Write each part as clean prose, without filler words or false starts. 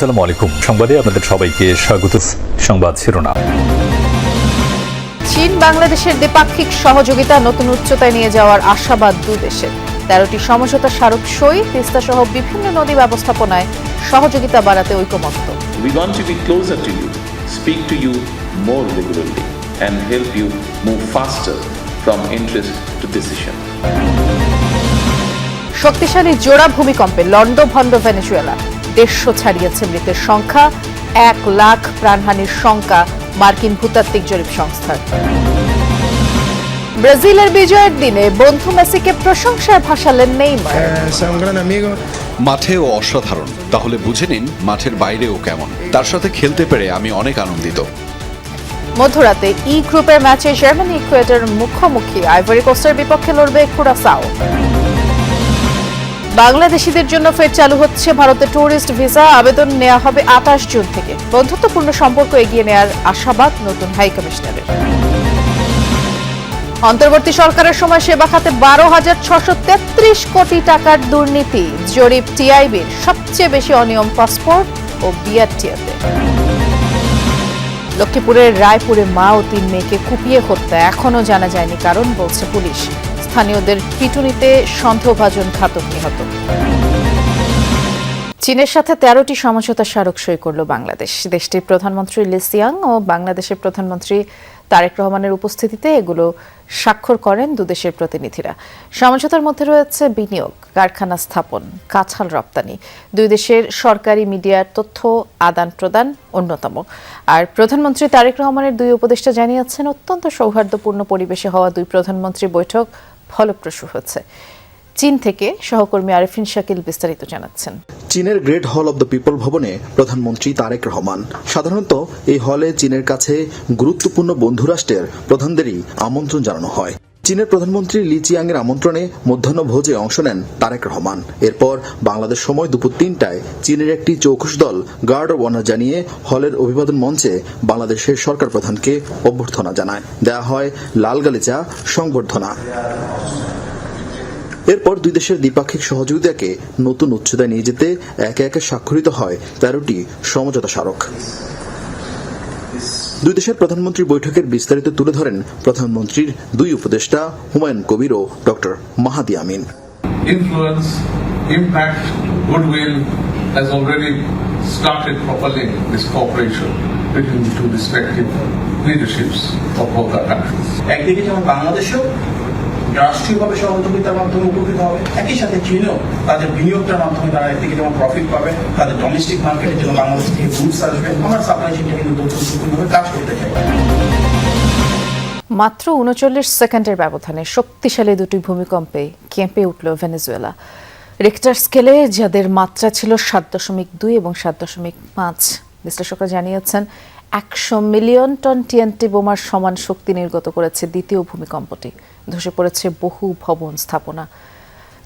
আসসালামু আলাইকুম। সংবাদে আপনাদের সবাইকে স্বাগত। সংবাদ শিরোনাম। চীন বাংলাদেশের দ্বিপাক্ষিক সহযোগিতা নতুন উচ্চতায় নিয়ে যাওয়ার আশাবাদ দুই দেশের। 13টি সমঝোতা স্মারক সই, তিস্তা সহ বিভিন্ন নদী ব্যবস্থাপনায় সহযোগিতা বাড়াতে ঐকমত্য। We want to be closer to you, speak to you more regularly and help you move faster from interest to decision. শক্তিশালী জোড়া ভূমিকম্পে লন্ডভন্ড ভেনেজুয়েলা, 150 ছাড়িয়েছে মৃতের সংখ্যা, 1 লাখ প্রাণহানির শঙ্কা মার্কিন ভূতাত্ত্বিক জরিপ সংস্থার। ব্রাজিলের বিজয়ের দিনে বন্ধু মেসিকে প্রশংসায় ভাসালেন নেইমার। মাঠেও অসাধারণ, তাহলে বুঝে নিন মাঠের বাইরেও কেমন। তার সাথে খেলতে পেরে আমি অনেক আনন্দিত। মধ্যরাতে ই গ্রুপের ম্যাচে জার্মানি ইকুয়েডর মুখোমুখি, আইভরি কোস্টের বিপক্ষে লড়বে কুরাসাও। বাংলাদেশিদের জন্য ফের চালু হচ্ছে ভারতের ট্যুরিস্ট ভিসা, আবেদন নেওয়া হবে 28 জুন থেকে। বন্ধুত্বপূর্ণ সম্পর্ক এগিয়ে নেওয়ার আশাবাদ নতুন হাই কমিশনারের। অন্তর্বর্তী সরকারের সময় সেবা খাতে 12,633 কোটি টাকার দুর্নীতি, জরিপ টিআইবির। সবচেয়ে বেশি অনিয়ম পাসপোর্ট ও বিআরটিএতে। লক্ষ্মীপুরের রায়পুরে মা ও 3 মেয়েকে কুপিয়ে হত্যা, এখনো জানা যায়নি কারণ, বলছে পুলিশ। স্থানীয়দের পিটুনিতে সন্দেহভাজন ঘাতক নিহত। চীনের সাথে 13টি সমঝোতা স্মারক সই করল বাংলাদেশ। দেশটির প্রধানমন্ত্রী লি সিয়াং ও বাংলাদেশের প্রধানমন্ত্রী তারেক রহমানের উপস্থিতিতে এগুলো স্বাক্ষর করেন দুদেশের প্রতিনিধিরা। সমঝোতার মধ্যে রয়েছে বিনিয়োগ, কারখানা স্থাপন, কাঁচাল রপ্তানি। দুই দেশের সরকারি মিডিয়ার তথ্য আদান প্রদান অন্যতম। আর প্রধানমন্ত্রী তারেক রহমানের দুই উপদেষ্টা জানিয়েছেন, অত্যন্ত সৌহার্দ্যপূর্ণ পরিবেশে হওয়া দুই প্রধানমন্ত্রী বৈঠক ফলপ্রসূ হচ্ছে। চীন থেকে সহকর্মী আরিফিন শাকিল বিস্তারিত জানাচ্ছেন। চীনের গ্রেট হল অব দ্য পিপল ভবনে প্রধানমন্ত্রী তারেক রহমান। সাধারণত এই হলে চীনের কাছে গুরুত্বপূর্ণ বন্ধু রাষ্ট্রের প্রধানদেরই আমন্ত্রণ জানানো হয়। চীনের প্রধানমন্ত্রী লি চিয়াং এর আমন্ত্রণে মধ্যাহ্ন ভোজে অংশ নেন তারেক রহমান। এরপর বাংলাদেশ সময় দুপুর 3টায় চীনের একটি চৌকস দল গার্ড অব অনার জানিয়ে হলের অভিবাদন মঞ্চে বাংলাদেশের সরকার প্রধানকে অভ্যর্থনা জানায়। দেয়া হয় লাল গালিচা সংবর্ধনা। এরপর দুই দেশের দ্বিপাক্ষিক সহযোগিতাকে নতুন উচ্চতায় নিয়ে যেতে একে একে স্বাক্ষরিত হয় 13টি সমঝোতা স্মারক। দুই দেশের প্রধানমন্ত্রী বৈঠকের বিস্তারিত তুলে ধরেন প্রধানমন্ত্রীর দুই উপদেষ্টা হুমায়ুন কবির ও doctor Mahdi Amin. Influence, impact, goodwill has already started propelling this cooperation between the two respective leaderships of both our countries. একদিকে যেমন বাংলাদেশেও রাষ্ট্রীয়ভাবে সহযোগিতার মাধ্যমে উপকৃত হবে, একই সাথে চীনও তাদের বিনিয়োগটার মাধ্যমে তারা একদিকে যেমন প্রফিট পাবে, তাদের ডোমেস্টিক মার্কেটের জন্য বাংলাদেশ থেকে গুডস আসবে, আমরা সাপ্লাই চেইনটা কিন্তু নতুনভাবে কাজ করতে চাই। মাত্র 39 সেকেন্ডের ব্যবধানে শক্তিশালী দুটি ভূমিকম্পে কেঁপে উঠল ভেনেজুয়েলা। রিক্টার স্কেলে যাদের মাত্রা ছিল 7.2 এবং 7.5, বিশ্লেষকরা জানিয়েছেন 100 মিলিয়ন টন টিএনটি বোমার সমান শক্তি নির্গত করেছে দ্বিতীয় ভূমিকম্পটি। ধসে পড়েছে বহু ভবন স্থাপনা,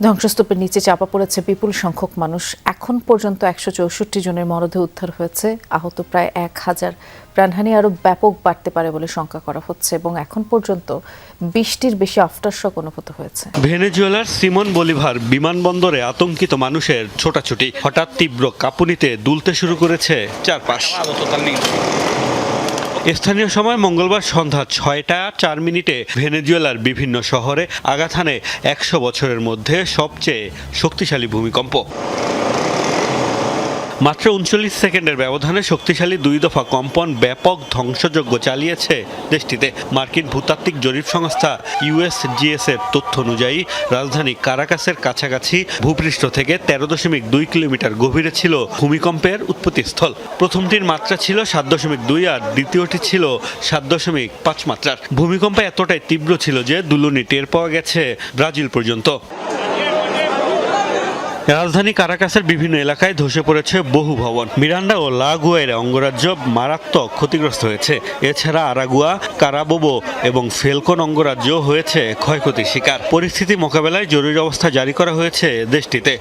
ধ্বংসস্তূপের নিচে চাপা পড়েছে বিপুল সংখ্যক মানুষ। এখন পর্যন্ত 164 জনের মরদেহ উদ্ধার হয়েছে, আহত প্রায় 1000। প্রাণহানি আরও ব্যাপক বাড়তে পারে বলে শঙ্কা করা হচ্ছে এবং এখন পর্যন্ত 20টির বেশি আফটারশক অনুভূত হয়েছে। ভেনেজুয়েলার সিমন বলিভার বিমানবন্দরে আতঙ্কিত মানুষের ছোটাছুটি, হঠাৎ তীব্র কাঁপুনিতে দুলতে শুরু করেছে চারপাশ। স্থানীয় সময় মঙ্গলবার সন্ধ্যা 6:04 ভেনেজুয়েলার বিভিন্ন শহরে আঘাত হানে 100 বছরের মধ্যে সবচেয়ে শক্তিশালী ভূমিকম্প। মাত্র 39 সেকেন্ডের ব্যবধানে শক্তিশালী 2 দফা কম্পন ব্যাপক ধ্বংসযজ্ঞ চালিয়েছে দেশটিতে। মার্কিন ভূতাত্ত্বিক জরিপ সংস্থা USGS এর তথ্য অনুযায়ী রাজধানী কারাকাসের কাছাকাছি ভূপৃষ্ঠ থেকে 13.2 কিলোমিটার গভীরে ছিল ভূমিকম্পের উৎপত্তিস্থল। প্রথমটির মাত্রা ছিল 7.2 আর দ্বিতীয়টি ছিল 7.5 মাত্রার। ভূমিকম্প এতটাই তীব্র ছিল যে দুলুনি টের পাওয়া গেছে ব্রাজিল পর্যন্ত। রাজধানী কারাকাসের বিভিন্ন এলাকায় ধসে পড়েছে বহু ভবন। মিরান্ডা ও লা গুয়াইরা অঙ্গরাজ্য মারাত্মক ক্ষতিগ্রস্ত হয়েছে। এছাড়া আরাগুয়া, কারাবোবো এবং ফেলকন অঙ্গরাজ্য হয়েছে ক্ষয়ক্ষতির শিকার। পরিস্থিতি মোকাবেলায় জরুরি অবস্থা জারি করা হয়েছে দেশটিতে।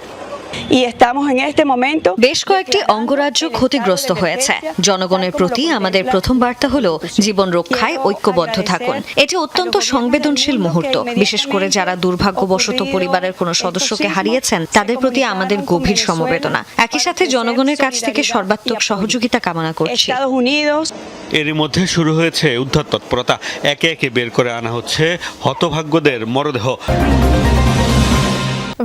y estamos en este momento বেশ কয়েকটি অঙ্গরাজ্য ক্ষতিগ্রস্ত হয়েছে। জনগণের প্রতি আমাদের প্রথম বার্তা হলো জীবন রক্ষায় ঐক্যবদ্ধ থাকুন। এটি অত্যন্ত সংবেদনশীল মুহূর্ত, বিশেষ করে যারা দুর্ভাগ্যবশত পরিবারের কোনো সদস্যকে হারিয়েছেন তাদের প্রতি আমাদের গভীর সমবেদনা। একই সাথে জনগণের কাছ থেকে সর্বাত্মক সহযোগিতা কামনা করছি। Estados Unidos এরই মধ্যে শুরু হয়েছে উদ্ধার তৎপরতা। একে একে বের করে আনা হচ্ছে হতভাগ্যদের মরদেহ।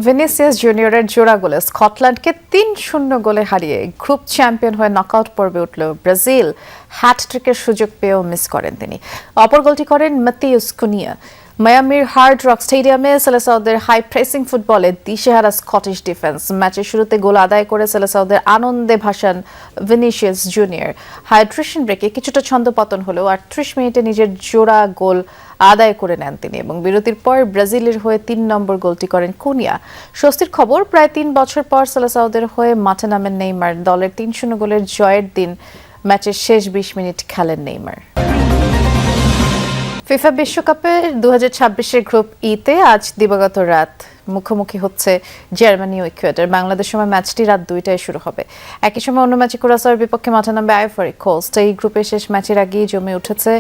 ভিনিসিয়াস জুনিয়রের জোড়া গোলে স্কটল্যান্ডকে ৩-০ গোলে হারিয়ে গ্রুপ চ্যাম্পিয়ন হয়ে নকআউট পর্বে উঠল ব্রাজিল। হ্যাটট্রিকের সুযোগ পেয়েও মিস করেন তিনি। অপর গোলটি করেন মাতিউস কুনিয়া। মায়ামির হার্ড রক স্টেডিয়ামে সেলেসাওদের হাই প্রেসিং ফুটবলে দিশেহারা স্কটিশ ডিফেন্স। ম্যাচের শুরুতে গোল আদায় করে সেলেসাওদের আনন্দে ভাসান ভিনিসিয়াস জুনিয়র। হাইড্রেশন ব্রেকে কিছুটা ছন্দপতন হলেও ৩৮ মিনিটে নিজের জোড়া গোল আদায় করে নেন তিনি এবং বিরতির পর ব্রাজিলের হয়ে ৩ নম্বর গোলটি করেন কুনিয়া। স্বস্তির খবর, প্রায় ৩ বছর পর সেলেসাওদের হয়ে মাঠে নামেন নেইমার। দলের ৩-০ গোলের জয়ের দিন ম্যাচের শেষ ২০ মিনিট খেলেন নেইমার। ফিফা বিশ্বকাপের ২০২৬-এর গ্রুপ ইতে আজ দিবাগত রাত মুখোমুখি হচ্ছে জার্মানি ও ইকুয়েডর। বাংলাদেশ সময় ম্যাচটি রাত ২টায় শুরু হবে। একই সময় অন্য ম্যাচে কুরাসাওয়ের বিপক্ষে মাঠে নামবে আইভরি কোস্ট। এই গ্রুপের শেষ ম্যাচের আগেই জমে উঠেছে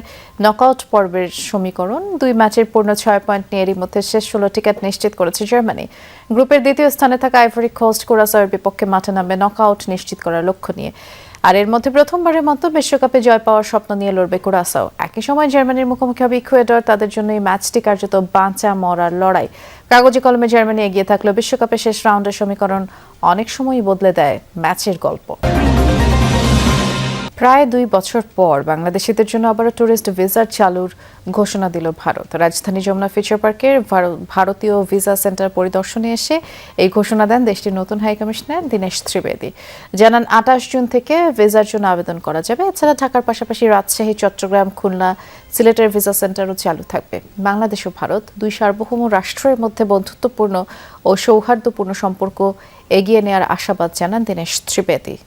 নকআউট পর্বের সমীকরণ। ২ ম্যাচের পূর্ণ ৬ পয়েন্ট নিয়ে এরই মধ্যে শেষ ১৬ টিকিট নিশ্চিত করেছে জার্মানি। গ্রুপের দ্বিতীয় স্থানে থাকা আইভরি কোস্ট কুরাসাওয়ের বিপক্ষে মাঠে নামবে নকআউট নিশ্চিত করার লক্ষ্য নিয়ে। আর এর মধ্যে প্রথমবারের মতো বিশ্বকাপে জয় পাওয়ার স্বপ্ন নিয়ে লড়বে কুরাসাও। একই সময় জার্মানির মুখোমুখি হবে ইকুয়েডর। তাদের জন্য এই ম্যাচটি কার্যত বাঁচা মরার লড়াই। কাগজে কলমে জার্মানি এগিয়ে থাকলেও বিশ্বকাপের শেষ রাউন্ডের সমীকরণ অনেক সময়ই বদলে দেয় ম্যাচের গল্প। প্রায় ২ বছর পর বাংলাদেশিদের জন্য আবারও ট্যুরিস্ট ভিসা চালুর ঘোষণা দিল ভারত। রাজধানী যমুনা ফিউচার পার্কের ভারতীয় ভিসা সেন্টার পরিদর্শনে এসে এই ঘোষণা দেন দেশটির নতুন হাই কমিশনার দীনেশ ত্রিবেদী। জানান ২৮ জুন থেকে ভিসার জন্য আবেদন করা যাবে। এছাড়া ঢাকার পাশাপাশি রাজশাহী, চট্টগ্রাম, খুলনা, সিলেটের ভিসা সেন্টারও চালু থাকবে। বাংলাদেশ ও ভারত ২ সার্বভৌম রাষ্ট্রের মধ্যে বন্ধুত্বপূর্ণ ও সৌহার্দ্যপূর্ণ সম্পর্ক এগিয়ে নেওয়ার আশাবাদ জানান দীনেশ ত্রিবেদী।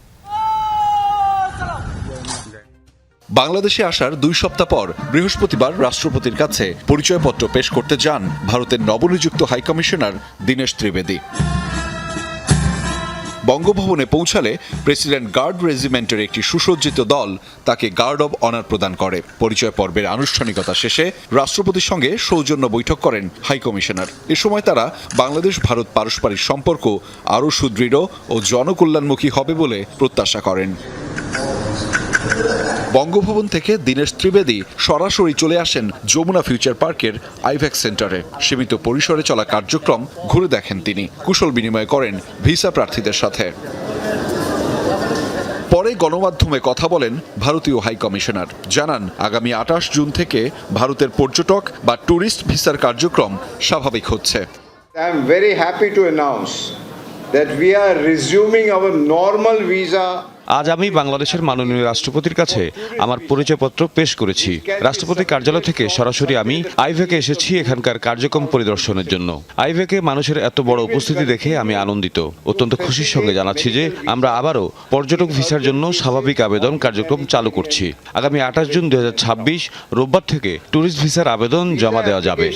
বাংলাদেশে আসার ২ সপ্তাহ পর বৃহস্পতিবার রাষ্ট্রপতির কাছে পরিচয়পত্র পেশ করতে যান ভারতের নবনিযুক্ত হাইকমিশনার দীনেশ ত্রিবেদী। বঙ্গভবনে পৌঁছালে প্রেসিডেন্ট গার্ড রেজিমেন্টের একটি সুসজ্জিত দল তাকে গার্ড অব অনার প্রদান করে। পরিচয় পর্বের আনুষ্ঠানিকতা শেষে রাষ্ট্রপতির সঙ্গে সৌজন্য বৈঠক করেন হাইকমিশনার। এ সময় তারা বাংলাদেশ ভারত পারস্পরিক সম্পর্ক আরও সুদৃঢ় ও জনকল্যাণমুখী হবে বলে প্রত্যাশা করেন। বঙ্গভবন থেকে দীনেশ ত্রিবেদী সরাসরি চলে আসেন যমুনা ফিউচার পার্কের আইভ্যাক সেন্টারে। সীমিত পরিসরে চলা কার্যক্রম ঘুরে দেখেন তিনি, কুশল বিনিময় করেন ভিসা প্রার্থীদের সাথে। পরে গণমাধ্যমে কথা বলেন ভারতীয় হাই কমিশনার। জানান আগামী ২৮ জুন থেকে ভারতের পর্যটক বা ট্যুরিস্ট ভিসার কার্যক্রম স্বাভাবিক হচ্ছে। I am very happy to announce that we are resuming our normal visa. আজ আমি বাংলাদেশের মাননীয় রাষ্ট্রপতির কাছে আমার পরিচয়পত্র পেশ করেছি। রাষ্ট্রপতি কার্যালয় থেকে সরাসরি আমি আইভেকে এসেছি এখানকার কার্যক্রম পরিদর্শনের জন্য। আইভেকে মানুষের এত বড় উপস্থিতি দেখে আমি আনন্দিত। অত্যন্ত খুশির সঙ্গে জানাচ্ছি যে আমরা আবারও পর্যটক ভিসার জন্য স্বাভাবিক আবেদন কার্যক্রম চালু করছি। আগামী ২৮ জুন ২০২৬ রোববার থেকে ট্যুরিস্ট ভিসার আবেদন জমা দেওয়া যাবে।